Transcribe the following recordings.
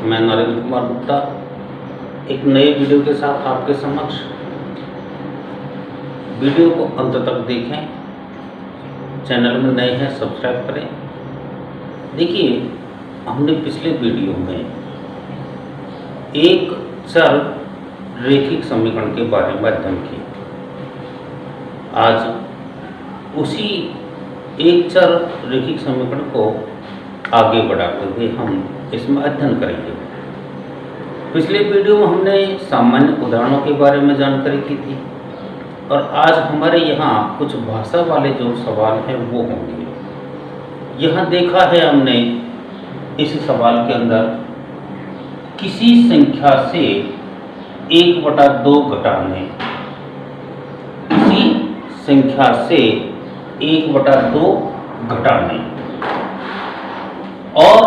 मैं नरेंद्र कुमार गुप्ता एक नए वीडियो के साथ आपके समक्ष। वीडियो को अंत तक देखें, चैनल में नए हैं सब्सक्राइब करें। देखिए, हमने पिछले वीडियो में एक चर रैखिक समीकरण के बारे में अध्ययन किया। आज उसी एक चर रैखिक समीकरण को आगे बढ़ाते हुए हम इसमें अध्ययन करेंगे। पिछले वीडियो में हमने सामान्य उदाहरणों के बारे में जानकारी की थी और आज हमारे यहाँ कुछ भाषा वाले जो सवाल हैं वो होंगे। यहाँ देखा है हमने इस सवाल के अंदर किसी संख्या से 1/2 घटाने, किसी संख्या से 1/2 घटाने और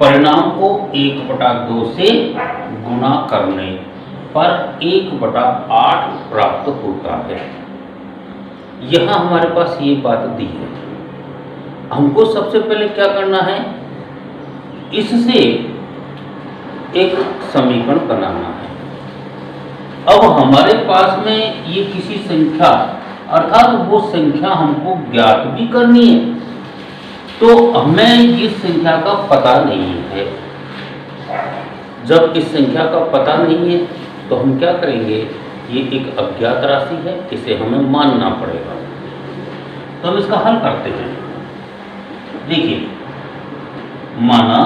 परिणाम को 1/2 से गुणा करने पर 1/8 प्राप्त होता है। यहाँ हमारे पास ये बात दी है। हमको सबसे पहले क्या करना है, इससे एक समीकरण बनाना है। अब हमारे पास में ये किसी संख्या अर्थात वो संख्या हमको ज्ञात भी करनी है, तो हमें इस संख्या का पता नहीं है। जब इस संख्या का पता नहीं है तो हम क्या करेंगे, ये एक अज्ञात राशि है, इसे हमें मानना पड़ेगा। तो हम इसका हल करते हैं। देखिए, माना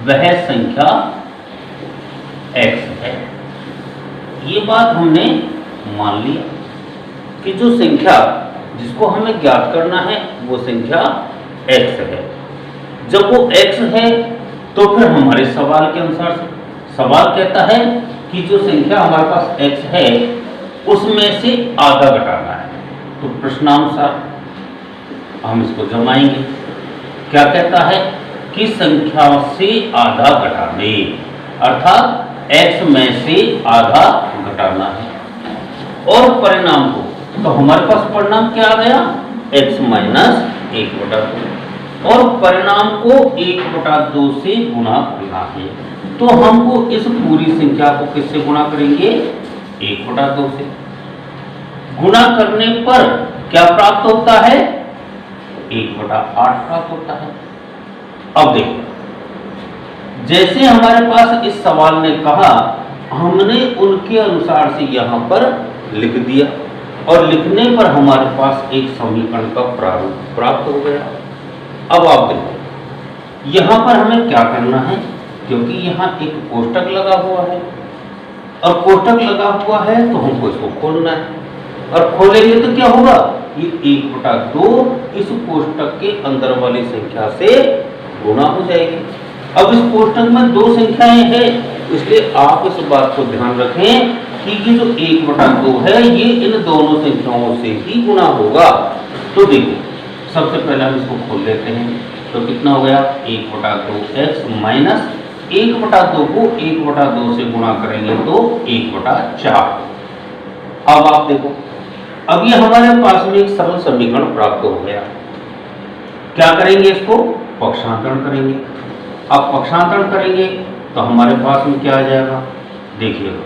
वह संख्या x है। ये बात हमने मान लिया कि जो संख्या जिसको हमें ज्ञात करना है वो संख्या x है। जब वो x है तो फिर हमारे सवाल के अनुसार सवाल कहता है कि जो संख्या हमारे पास x है उसमें से आधा घटाना है। तो प्रश्नानुसार हम इसको जमाएंगे। क्या कहता है कि संख्या से आधा घटाने, अर्थात x में से आधा घटाना है। और परिणाम को, तो हमारे पास परिणाम क्या आ गया, x - 1/2 और परिणाम को 1/2 से गुणा करना है। तो हमको इस पूरी संख्या को किससे गुणा करेंगे, 1/2 से। गुणा करने पर क्या प्राप्त होता है, 1/8 प्राप्त होता है। अब देखो, जैसे हमारे पास इस सवाल ने कहा, हमने उनके अनुसार से यहाँ पर लिख दिया और लिखने पर हमारे पास एक समीकरण का प्रारूप प्राप्त हो गया। अब आप देखो, यहाँ पर हमें क्या करना है, क्योंकि यहाँ एक कोष्टक लगा हुआ है और कोष्टक लगा हुआ है तो हमको इसको खोलना है। और खोलेंगे तो क्या होगा, ये 1/2 इस कोष्टक के अंदर वाली संख्या से गुणा हो जाएगी। अब इस कोष्टक में 2 संख्याएं हैं, इसलिए आप इस बात को ध्यान रखें कि ये जो 1/2 है ये इन दोनों संख्याओं से ही गुणा होगा। तो देखिए, सबसे पहले हम इसको खोल लेते हैं। तो कितना हो गया, 1/2x माइनस 1/2 को 1/2 से गुणा करेंगे तो 1/4। अब आप देखो, अब ये हमारे पास में एक सरल समीकरण प्राप्त हो गया। क्या करेंगे, इसको पक्षांतरण करेंगे। अब पक्षांतरण करेंगे तो हमारे पास में क्या आ जाएगा, देखिएगा,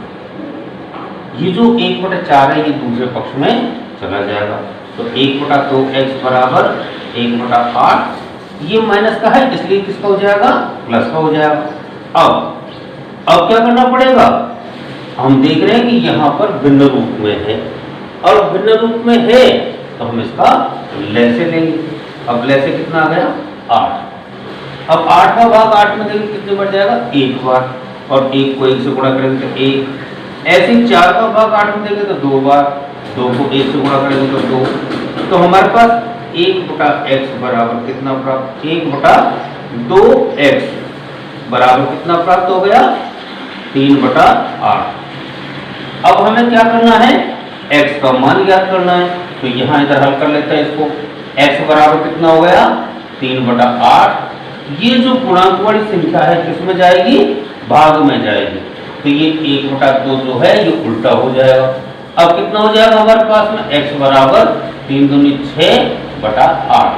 ये जो 1/4 है ये दूसरे पक्ष में चला जाएगा। तो 1/2x बराबर 1/8, ये माइनस का है इसलिए किसका हो जाएगा, प्लस का हो जाएगा। अब क्या करना पड़ेगा, हम देख रहे हैं कि यहाँ पर भिन्न रूप में है और भिन्न रूप में है तो हम इसका लय से लेंगे। अब लय से कितना आ गया, 8। अब 8 का भाग 8 में देंगे कितने बढ़ जाएगा, 1 बार, और 1 को 1 से गुणा करेंगे तो 1। ऐसे 4 का भाग 8 में देंगे तो 2 बार, 2 को 1 से गुणा करेंगे तो 2। तो हमारे पास 1/x बराबर कितना प्राप्त, 1/2x बराबर कितना प्राप्त हो गया, 3/8। अब हमें क्या करना है, x का मान ज्ञात करना है। तो यहाँ इधर हल कर लेते हैं इसको। x बराबर कितना हो गया, 3/8। ये जो गुणांक वाली संख्या है किसमें जाएगी, भाग में जाएगी। तो ये 1/2 जो है ये उल्टा हो जाएगा। अब कितना हो जाएगा हमारे पास में, x बराबर 3 दूनी 6/8।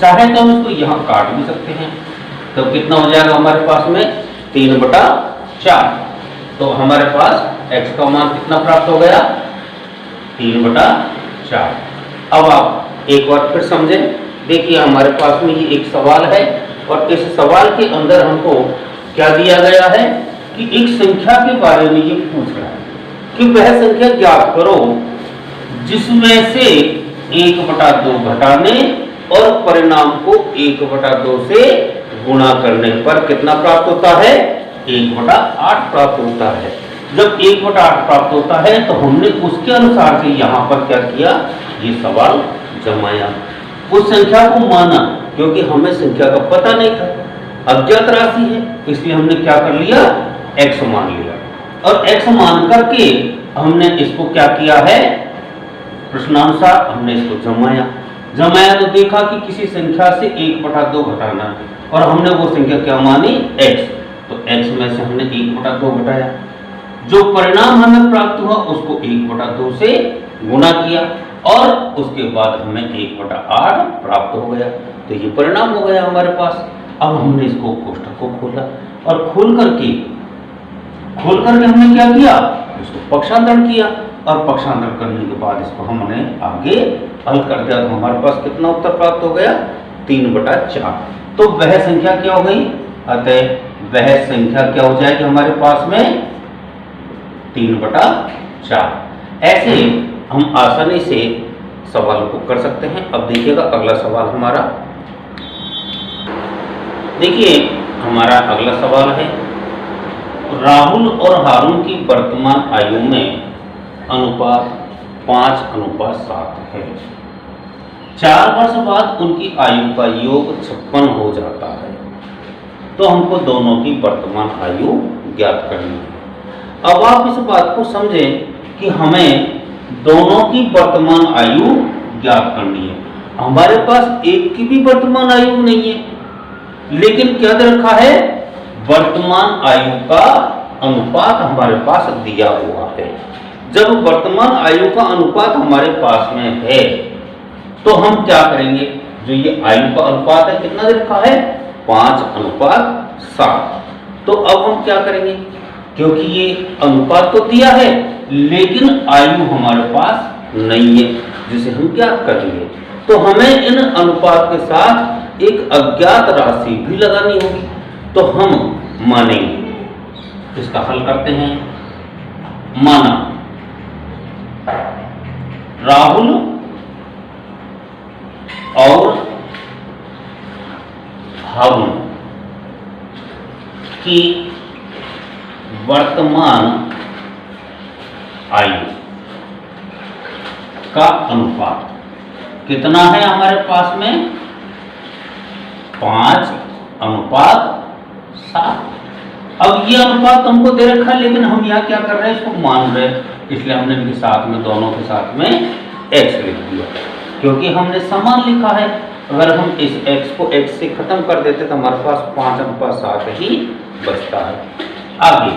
चाहे तो हम इसको यहाँ काट भी सकते हैं। तो कितना हो जाएगा हमारे पास में 3/4। तो हमारे पास x का मान कितना प्राप्त हो गया 3/4। अब आप एक बार फिर समझें। देखिए हमारे पास में ये एक सवाल है और इस सवाल के अंदर हमको क्या दिया गया है कि एक संख्या के बारे में ये पूछ रहा है कि वह संख्या ज्ञात करो जिसमें से 1/2 घटाने और परिणाम को 1/2 से गुणा करने पर कितना प्राप्त होता है 1/8 प्राप्त होता है। जब 1/8 प्राप्त होता है तो हमने उसके अनुसार से यहाँ पर क्या किया, ये सवाल जमाया, उस संख्या को माना, क्योंकि हमें संख्या का पता नहीं था, अज्ञात राशि है, इसलिए हमने क्या कर लिया x मान लिया और x मान करके हमने इसको क्या किया है प्रश्नानुसार हमने इसको जमाया तो देखा कि किसी संख्या से 1/2 घटाना है और हमने वो संख्या क्या मानी x, तो x में से हमने 1/2 घटाया, जो परिणाम हमें प्राप्त हुआ उसको 1/2 से गुणा किया और उसके बाद हमें 1/8 प्राप्त हो गया। तो ये परिणाम हो गया हमारे पास। अब हमने इसको कोष्ठक को खोला और खोल करके हमने क्या किया, इसको पक्षांतरण किया और पक्षांतरण करने के बाद इसको हमने आगे हल कर दिया। तो हमारे पास कितना उत्तर प्राप्त हो गया 3/4। तो वह संख्या क्या हो गई, अतः वह संख्या क्या हो जाएगी हमारे पास में 3/4। ऐसे हम आसानी से सवाल को कर सकते हैं। अब देखिएगा अगला सवाल हमारा, देखिए हमारा अगला सवाल है, राहुल और हारून की वर्तमान आयु में अनुपात 5:7 है। 4 वर्ष बाद उनकी आयु का योग 56 हो जाता है। तो हमको दोनों की वर्तमान आयु ज्ञात करनी है। अब आप इस बात को समझें कि हमें दोनों की वर्तमान आयु ज्ञात करनी है। हमारे पास एक की भी वर्तमान आयु नहीं है, लेकिन क्या दे रखा है वर्तमान आयु का अनुपात हमारे पास दिया हुआ है। जब वर्तमान आयु का अनुपात हमारे पास में है तो हम क्या करेंगे, जो ये आयु का अनुपात है कितना दे रखा है 5:7। तो अब हम क्या करेंगे, क्योंकि ये अनुपात तो दिया है लेकिन आयु हमारे पास नहीं है जिसे हम ज्ञात करेंगे, तो हमें इन अनुपात के साथ एक अज्ञात राशि भी लगानी होगी। तो हम मानेंगे, इसका हल करते हैं। माना राहुल और हारून की वर्तमान आयु का अनुपात कितना है हमारे पास में 5:7। अब ये अनुपात हमको दे रखा है, लेकिन हम यहाँ क्या कर रहे हैं, इसको मान रहे हैं, इसलिए हमने इनके साथ में दोनों के साथ में x लिख दिया, क्योंकि हमने समान लिखा है। अगर हम इस x को x से खत्म कर देते तो हमारे पास 5:7 ही बचता है। आगे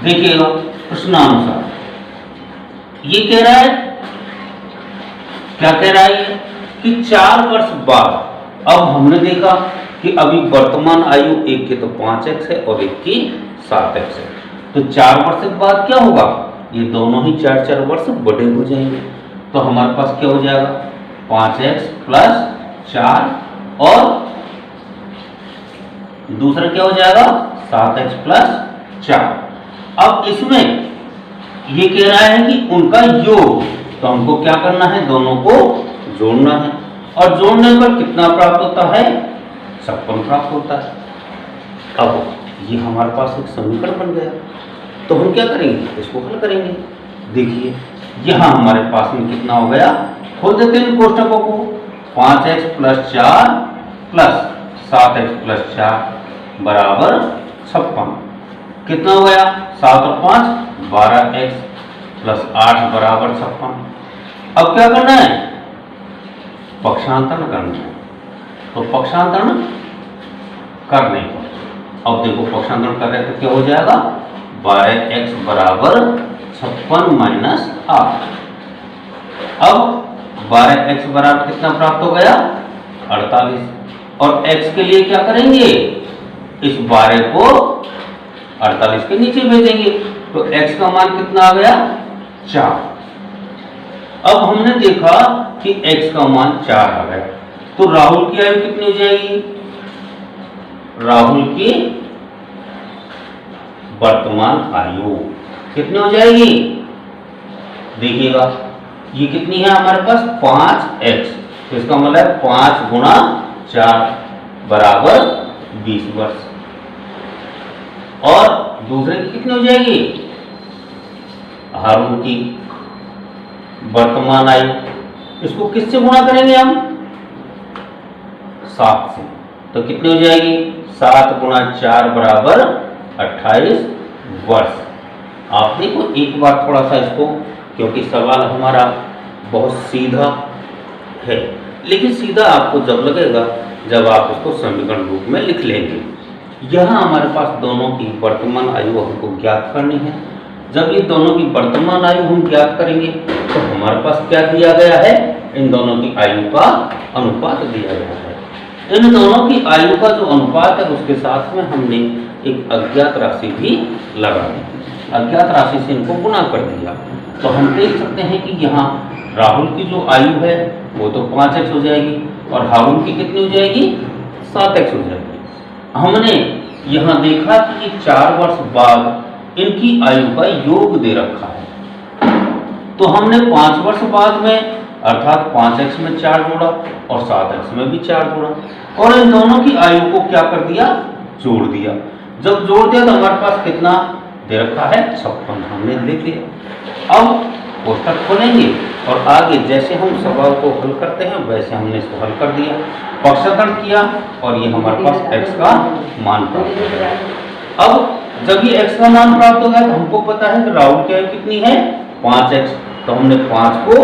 देखिएगा प्रश्नानुसार ये कह रहा है, क्या कह रहा है कि 4 वर्ष बाद, अब हमने देखा कि अभी वर्तमान आयु एक की तो 5x है और एक की 7x है, तो 4 वर्ष के बाद क्या होगा, ये दोनों ही 4 वर्ष बड़े हो जाएंगे। तो हमारे पास क्या हो जाएगा 5x + 4 और दूसरा क्या हो जाएगा 7x + 4। अब इसमें ये कह रहा है कि उनका योग, तो हमको क्या करना है, दोनों को जोड़ना है और जोड़ने पर कितना प्राप्त होता है 56 प्राप्त होता है। अब ये हमारे पास एक समीकरण बन गया, तो हम क्या करेंगे, इसको हल करेंगे। देखिए यहाँ हमारे पास में कितना हो गया, खोल देते हैं कोष्ठकों को, 5x + 4 + 7x + 4 बराबर 56। कितना हो गया 7 और 5 12x + 8 बराबर 56। अब क्या करना है, पक्षांतरण करना है। तो पक्षांतरण करने पर अब देखो पक्षांतरण कर रहे हैं तो क्या हो जाएगा 12x बराबर 56 - 8। अब 12x बराबर कितना प्राप्त हो गया 48, और x के लिए क्या करेंगे इस 12 को 48 के नीचे भेजेंगे तो x का मान कितना आ गया 4। अब हमने देखा कि x का मान 4 आ गया, तो राहुल की आयु कितनी हो जाएगी? राहुल की वर्तमान आयु कितनी हो जाएगी? देखिएगा ये कितनी है हमारे पास 5x, तो इसका मतलब है 5 गुणा 4 बराबर 20 वर्ष। और दूसरे की कितनी हो जाएगी? हारून की वर्तमान आयु, इसको किससे गुणा करेंगे हम? 7 से, तो कितनी हो जाएगी? 7 गुणा 4 बराबर 28 वर्ष। आप देखो एक बार थोड़ा सा इसको, क्योंकि सवाल हमारा बहुत सीधा है, लेकिन सीधा आपको जब लगेगा जब आप उसको समीकरण रूप में लिख लेंगे। यहाँ हमारे पास दोनों की वर्तमान आयु हमको ज्ञात करनी है। जब ये दोनों की वर्तमान आयु हम ज्ञात करेंगे तो हमारे पास क्या दिया गया है? इन दोनों की आयु का अनुपात दिया गया है। इन दोनों की आयु का जो अनुपात है उसके साथ में हमने एक अज्ञात राशि भी लगा दी, अज्ञात राशि से इनको गुणा कर दिया। तो हम देख सकते हैं कि यहाँ राहुल की जो आयु है वो तो 5x हो जाएगी और हारून की कितनी हो जाएगी? 7x हो जाएगी। हमने यहाँ देखा कि 4 वर्ष बाद इनकी आयु का योग दे रखा है, तो हमने 5 वर्ष बाद में अर्थात 5x में 4 जोड़ा और 7x में भी 4 जोड़ा और इन दोनों की आयु को क्या कर दिया? जोड़ दिया। जब जोड़ दिया तो हमारे पास कितना दे रखा है? 56। हमने लिख लिया। अब कोष्ठक खोलेंगे और आगे जैसे हम सवाल को हल करते हैं वैसे हमने इसको हल कर दिया, पक्षांतरण किया और ये हमारे पास x का मान प्राप्त हो गया। अब जब ये x का मान प्राप्त हो गया तो हमको पता है कि राहुल की आयु कितनी है? 5x, तो हमने 5 को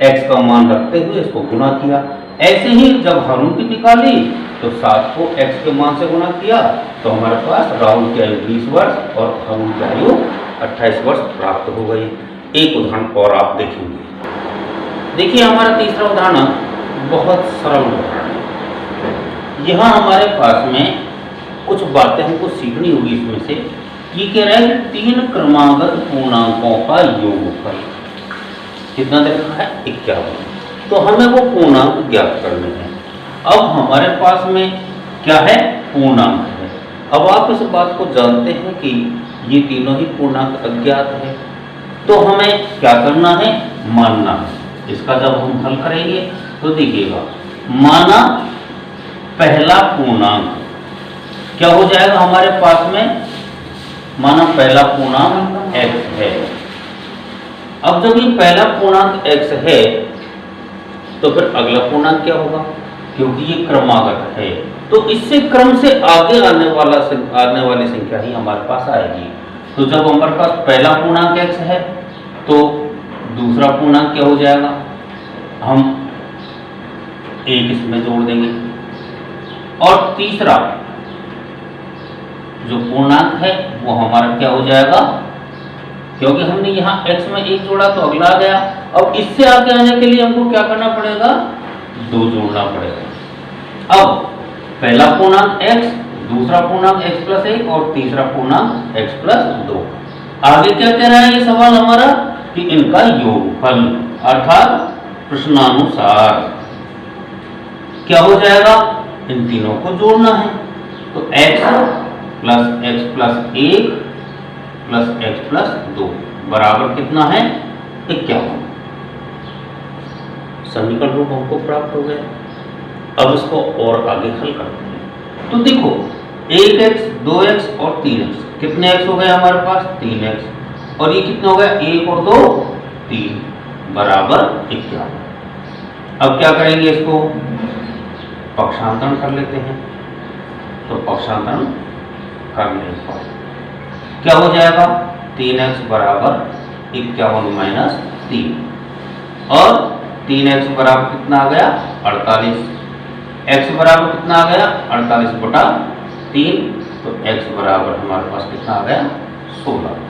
x का मान रखते हुए इसको गुणा किया। ऐसे ही जब हारून की निकाली तो 7 को x के मान से गुणा किया तो हमारे पास राहुल की आयु 20 वर्ष और हारून की आयु 28 वर्ष प्राप्त हो गई। एक उदाहरण और आप देखेंगे। देखिए हमारा तीसरा उदाहरण बहुत सरल उदाहरण है। यहाँ हमारे पास में कुछ बातें हमको सीखनी होगी इसमें से। ये कह रहा है 3 क्रमागत पूर्णांकों का योगफल कितना दे रखा है? 51। तो हमें वो पूर्णांक ज्ञात करने हैं। अब हमारे पास में क्या है? पूर्णांक है। अब आप इस बात को जानते हैं कि ये तीनों ही पूर्णांक अज्ञात है, तो हमें क्या करना है? मानना है। इसका जब हम हल करेंगे तो देखिएगा, माना पहला पूर्णांक क्या हो जाएगा हमारे पास में? माना पहला पूर्णांक x है। अब जब ये पहला पूर्णांक x है तो फिर अगला पूर्णांक क्या होगा? क्योंकि ये क्रमागत है तो इससे क्रम से आगे आने वाली संख्या ही हमारे पास आएगी। तो जब हमारे पास पहला पूर्णांक x है तो दूसरा पूर्णांक क्या हो जाएगा? हम 1 इसमें जोड़ देंगे और तीसरा जो पूर्णांक है वो हमारा क्या हो जाएगा? क्योंकि हमने यहाँ x में 1 जोड़ा तो अगला आ गया। अब इससे आगे आने के लिए हमको क्या करना पड़ेगा? 2 जोड़ना पड़ेगा। अब पहला पूर्णांक x, दूसरा पूर्णांक x प्लस 1 और तीसरा पूर्णांक x प्लस 2। आगे क्या कह रहा है ये सवाल हमारा? कि इनका योगफल अर्थात प्रश्नानुसार क्या हो जाएगा? इन तीनों को जोड़ना है। तो x plus 1 plus x plus 2 बराबर कितना है? 51। समीकरण रूप हमको प्राप्त हो गया। अब इसको और आगे हल करते हैं। तो देखो 1x 2x और 3x, कितने x हो गए हमारे पास? 3x। और ये कितना हो गया? 1 और 2 3 बराबर 51। अब क्या करेंगे? इसको पक्षांतरण कर लेते हैं। तो पक्षांतरण करने पर क्या हो जाएगा? 3x बराबर 51 माइनस 3 और 3x बराबर कितना आ गया? 48। x बराबर कितना आ गया? 48 बटा 3। तो x बराबर हमारे पास कितना आ गया? 16।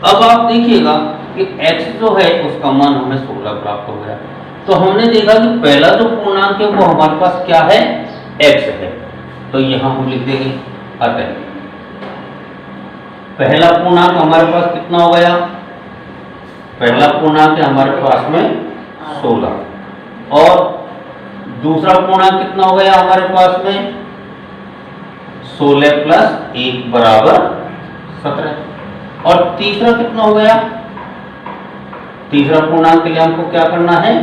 अब आप देखिएगा कि x जो है उसका मान हमें 16 प्राप्त हो गया। तो हमने देखा कि पहला जो पूर्णांक है वो हमारे पास क्या है? x है। तो यहाँ हम लिख देंगे अतः पहला पूर्णांक हमारे पास कितना हो गया? पहला पूर्णांक है हमारे पास में 16 और दूसरा पूर्णांक कितना हो गया हमारे पास में? 16 प्लस 1 बराबर 17 और तीसरा कितना हो गया? तीसरा पूर्णांक के लिए हमको क्या करना है?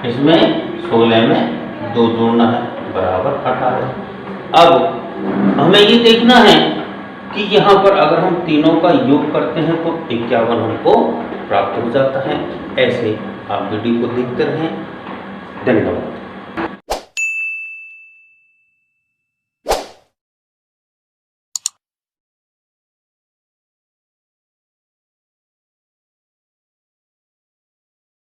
इसमें 16 में 2 जोड़ना है बराबर 18। अब हमें ये देखना है कि यहाँ पर अगर हम तीनों का योग करते हैं तो 51 हमको प्राप्त हो जाता है। ऐसे आप वीडियो को देखते रहें। धन्यवाद।